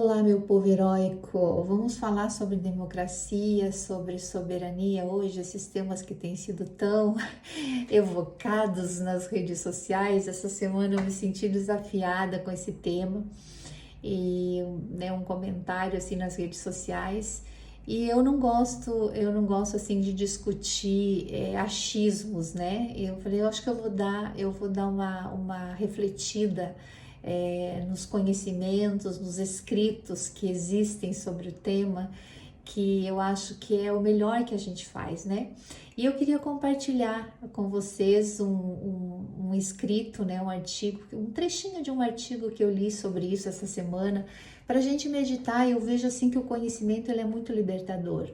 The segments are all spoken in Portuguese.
Olá, meu povo heróico! Vamos falar sobre democracia, sobre soberania hoje, esses temas que têm sido tão evocados nas redes sociais. Essa semana eu me senti desafiada com esse tema e um comentário assim nas redes sociais. E eu não gosto assim de discutir achismos, né? Eu falei, eu acho que eu vou dar uma refletida nos conhecimentos, nos escritos que existem sobre o tema, que eu acho que é o melhor que a gente faz, né? E eu queria compartilhar com vocês um escrito, né, um artigo, um trechinho de um artigo que eu li sobre isso essa semana, para a gente meditar. Eu vejo assim que o conhecimento ele é muito libertador.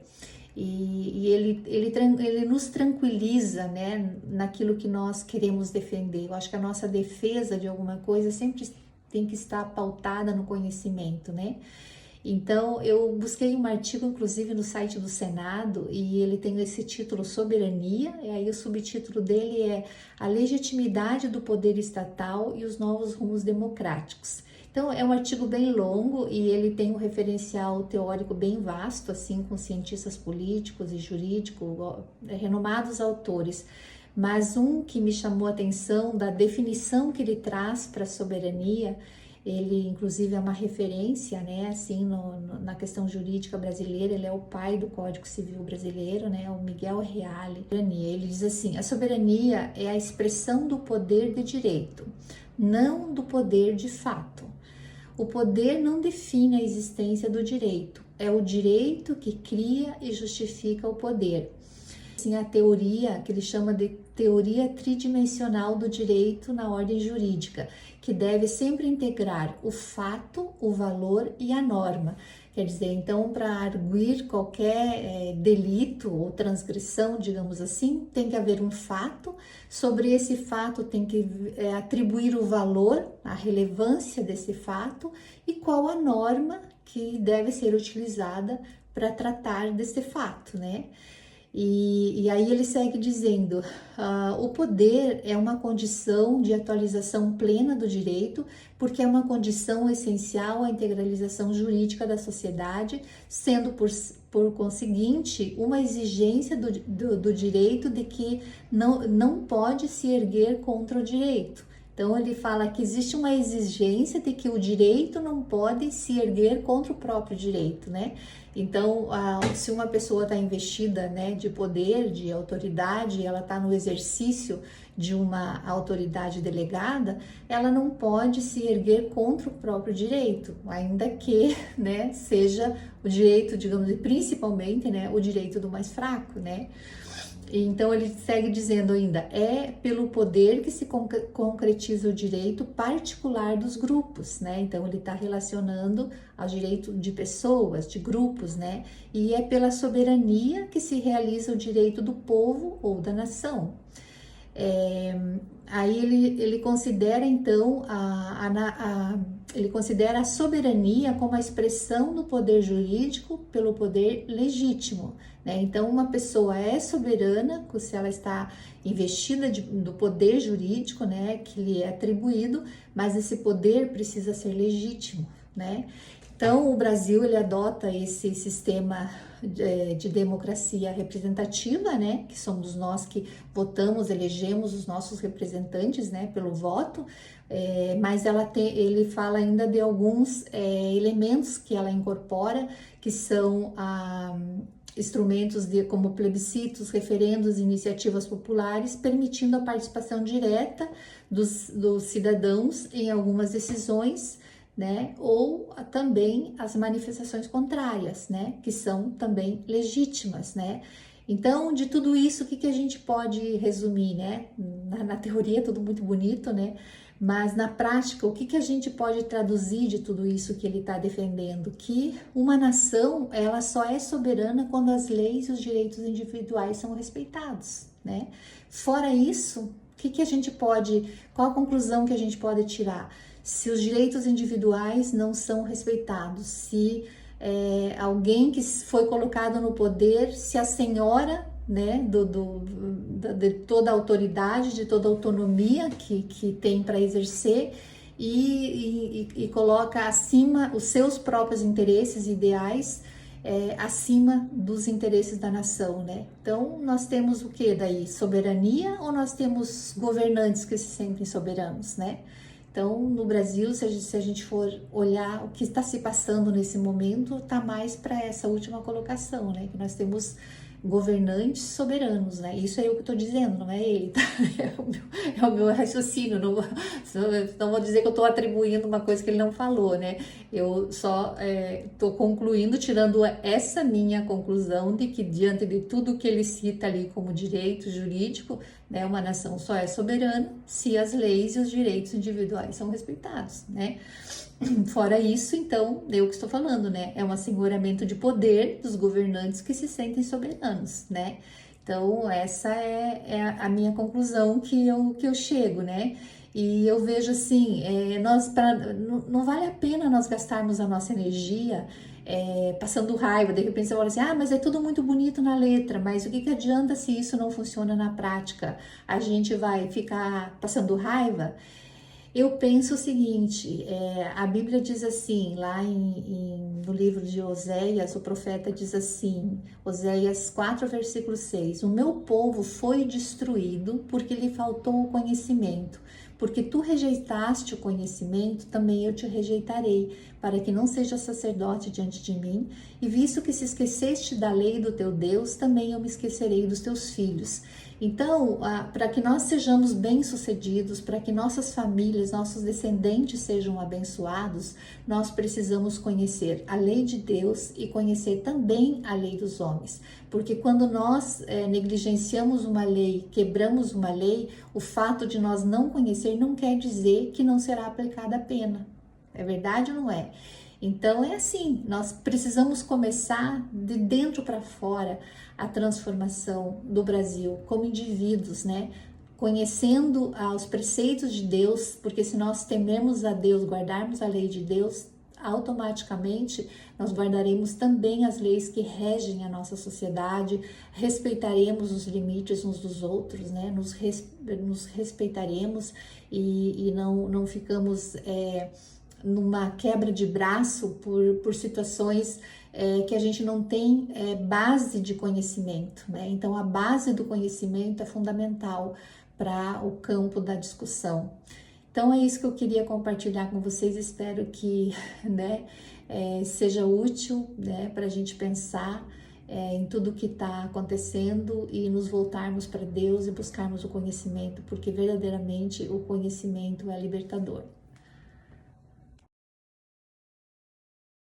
E ele nos tranquiliza, né, naquilo que nós queremos defender. Eu acho que a nossa defesa de alguma coisa sempre tem que estar pautada no conhecimento, né? Então, eu busquei um artigo, inclusive, no site do Senado, e ele tem esse título Soberania, e aí o subtítulo dele é A Legitimidade do Poder Estatal e os Novos Rumos Democráticos. Então, é um artigo bem longo e ele tem um referencial teórico bem vasto, assim, com cientistas políticos e jurídicos, renomados autores. Mas um que me chamou a atenção da definição que ele traz para a soberania, ele inclusive é uma referência, né, assim, na questão jurídica brasileira. Ele é o pai do Código Civil brasileiro, né, o Miguel Reale. Ele diz assim: a soberania é a expressão do poder de direito, não do poder de fato. O poder não define a existência do direito, é o direito que cria e justifica o poder. Assim, a teoria que ele chama de teoria tridimensional do direito na ordem jurídica, que deve sempre integrar o fato, o valor e a norma. Quer dizer, então, para arguir qualquer delito ou transgressão, digamos assim, tem que haver um fato. Sobre esse fato tem que atribuir o valor, a relevância desse fato e qual a norma que deve ser utilizada para tratar desse fato, né? E aí ele segue dizendo, o poder é uma condição de atualização plena do direito, porque é uma condição essencial à integralização jurídica da sociedade, sendo por conseguinte uma exigência do direito de que não pode se erguer contra o direito. Então ele fala que existe uma exigência de que o direito não pode se erguer contra o próprio direito, né? Então, se uma pessoa está investida, né, de poder, de autoridade, ela está no exercício de uma autoridade delegada, ela não pode se erguer contra o próprio direito, ainda que, né, seja o direito, digamos, principalmente, né, o direito do mais fraco, né? Então ele segue dizendo ainda, é pelo poder que se concretiza o direito particular dos grupos, né? Então ele está relacionando ao direito de pessoas, de grupos, né? E é pela soberania que se realiza o direito do povo ou da nação. Aí ele considera então ele considera a soberania como a expressão do poder jurídico pelo poder legítimo, né? Então uma pessoa é soberana se ela está investida do poder jurídico, né, que lhe é atribuído, mas esse poder precisa ser legítimo, né? Então o Brasil ele adota esse sistema de democracia representativa, né, que somos nós que votamos, elegemos os nossos representantes, né, pelo voto, mas ele fala ainda de alguns elementos que ela incorpora, que são instrumentos como plebiscitos, referendos, iniciativas populares, permitindo a participação direta dos cidadãos em algumas decisões, né? Ou também as manifestações contrárias, né? Que são também legítimas, né? Então, de tudo isso, o que a gente pode resumir, né? Na teoria é tudo muito bonito, né? Mas na prática, o que a gente pode traduzir de tudo isso que ele está defendendo? Que uma nação, ela só é soberana quando as leis e os direitos individuais são respeitados, né? Fora isso, qual a conclusão que a gente pode tirar? Se os direitos individuais não são respeitados, se alguém que foi colocado no poder se assenhora, né, de toda a autoridade, de toda a autonomia que tem para exercer, e coloca acima os seus próprios interesses e ideais, acima dos interesses da nação, né? Então, nós temos o que daí? Soberania ou nós temos governantes que se sentem soberanos, né? Então, no Brasil, se a gente for olhar o que está se passando nesse momento, está mais para essa última colocação, né? Que nós temos governantes soberanos, né? Isso é eu que estou dizendo, não é ele, tá? É o meu raciocínio, não vou dizer que eu estou atribuindo uma coisa que ele não falou, né? Eu só estou concluindo, tirando essa minha conclusão de que diante de tudo que ele cita ali como direito jurídico, né, uma nação só é soberana se as leis e os direitos individuais são respeitados, né? Fora isso, então, eu que estou falando, né? É um asseguramento de poder dos governantes que se sentem soberanos, né? Então, essa é a minha conclusão que eu chego, né? E eu vejo assim, não vale a pena nós gastarmos a nossa energia passando raiva. De repente você fala assim, mas é tudo muito bonito na letra, mas o que adianta se isso não funciona na prática? A gente vai ficar passando raiva? Eu penso o seguinte, a Bíblia diz assim, lá no livro de Oséias, o profeta diz assim, Oséias 4, versículo 6, o meu povo foi destruído porque lhe faltou o conhecimento. Porque tu rejeitaste o conhecimento, também eu te rejeitarei, para que não seja sacerdote diante de mim. E visto que se esqueceste da lei do teu Deus, também eu me esquecerei dos teus filhos. Então, para que nós sejamos bem-sucedidos, para que nossas famílias, nossos descendentes sejam abençoados, nós precisamos conhecer a lei de Deus e conhecer também a lei dos homens. Porque quando nós negligenciamos uma lei, quebramos uma lei, o fato de nós não conhecer não quer dizer que não será aplicada a pena. É verdade ou não é? Então é assim, nós precisamos começar de dentro para fora a transformação do Brasil como indivíduos, né? Conhecendo os preceitos de Deus, porque se nós tememos a Deus, guardarmos a lei de Deus, automaticamente nós guardaremos também as leis que regem a nossa sociedade, respeitaremos os limites uns dos outros, né? Nos respeitaremos e não ficamos numa quebra de braço por situações que a gente não tem base de conhecimento, né? Então a base do conhecimento é fundamental para o campo da discussão. Então é isso que eu queria compartilhar com vocês, espero que né, seja útil, né, para a gente pensar em tudo que está acontecendo e nos voltarmos para Deus e buscarmos o conhecimento, porque verdadeiramente o conhecimento é libertador.